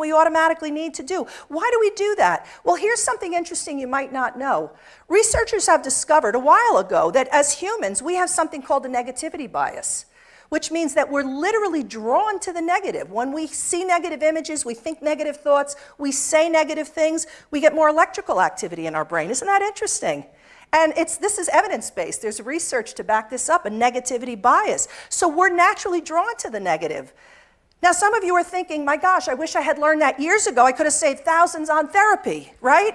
we automatically need to do. Why do we do that? Well, here's something interesting you might not know. Researchers have discovered a while ago that as humans, we have something called the negativity bias, which means that we're literally drawn to the negative. When we see negative images, we think negative thoughts, we say negative things, we get more electrical activity in our brain. Isn't that interesting? And this is evidence-based. There's research to back this up, a negativity bias. So we're naturally drawn to the negative. Now, some of you are thinking, my gosh, I wish I had learned that years ago. I could have saved thousands on therapy, right?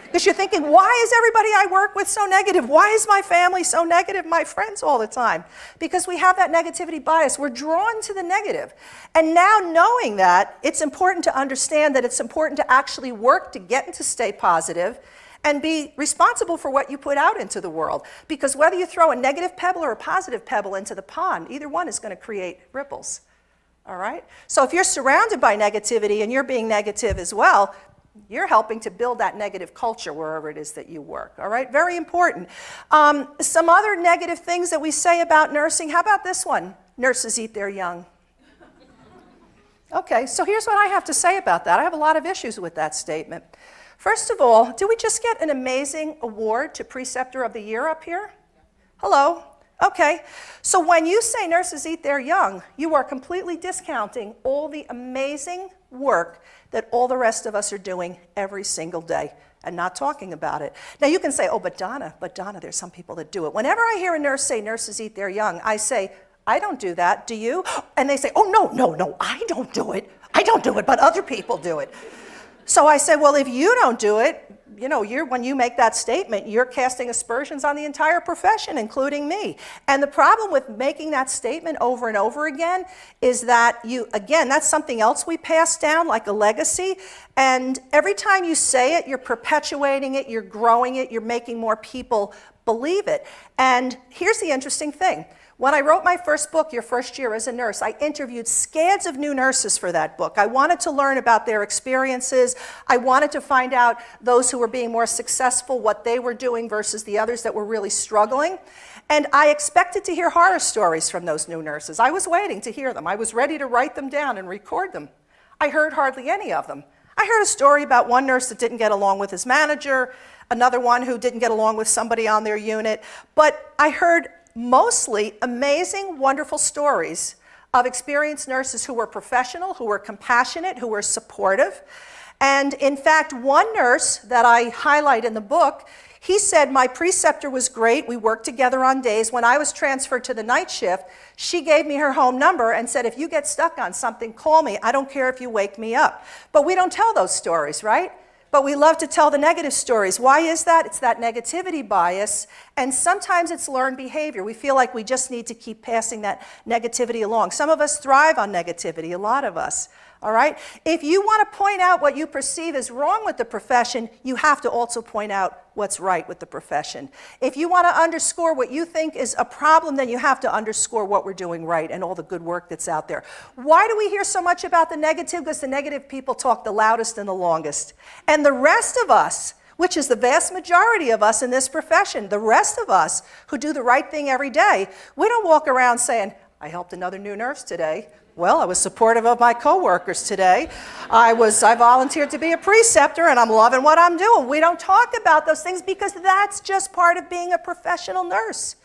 Because you're thinking, why is everybody I work with so negative? Why is my family so negative, my friends all the time? Because we have that negativity bias. We're drawn to the negative. And now knowing that, it's important to understand that it's important to actually work to get into stay positive and be responsible for what you put out into the world. Because whether you throw a negative pebble or a positive pebble into the pond, either one is going to create ripples. All right? So if you're surrounded by negativity and you're being negative as well, you're helping to build that negative culture wherever it is that you work, all right? Very important. Some other negative things that we say about nursing, how about this one? Nurses eat their young. Okay, so here's what I have to say about that. I have a lot of issues with that statement. First of all, did we just get an amazing award to Preceptor of the Year up here? Hello? Okay, so when you say nurses eat their young, you are completely discounting all the amazing work that all the rest of us are doing every single day and not talking about it. Now you can say, oh, but Donna, there's some people that do it. Whenever I hear a nurse say nurses eat their young, I say, I don't do that, do you? And they say, oh, no, I don't do it. I don't do it, but other people do it. So I say, well, if you don't do it, you know, when you make that statement, you're casting aspersions on the entire profession, including me. And the problem with making that statement over and over again is that again, that's something else we pass down, like a legacy. And every time you say it, you're perpetuating it, you're growing it, you're making more people believe it. And here's the interesting thing. When I wrote my first book, Your First Year as a Nurse, I interviewed scads of new nurses for that book. I wanted to learn about their experiences. I wanted to find out those who were being more successful, what they were doing versus the others that were really struggling. And I expected to hear horror stories from those new nurses. I was waiting to hear them. I was ready to write them down and record them. I heard hardly any of them. I heard a story about one nurse that didn't get along with his manager, another one who didn't get along with somebody on their unit, but I heard mostly amazing, wonderful stories of experienced nurses who were professional, who were compassionate, who were supportive. And in fact, one nurse that I highlight in the book, he said, my preceptor was great. We worked together on days. When I was transferred to the night shift, she gave me her home number and said, if you get stuck on something, call me. I don't care if you wake me up. But we don't tell those stories, right? But we love to tell the negative stories. Why is that? It's that negativity bias, and sometimes it's learned behavior. We feel like we just need to keep passing that negativity along. Some of us thrive on negativity, a lot of us, all right? If you want to point out what you perceive is wrong with the profession, you have to also point out what's right with the profession. If you want to underscore what you think is a problem, then you have to underscore what we're doing right and all the good work that's out there. Why do we hear so much about the negative? Because the negative people talk the loudest and the longest. And the rest of us, which is the vast majority of us in this profession, the rest of us who do the right thing every day, we don't walk around saying, I helped another new nurse today. Well, I was supportive of my coworkers today. I volunteered to be a preceptor and I'm loving what I'm doing. We don't talk about those things because that's just part of being a professional nurse.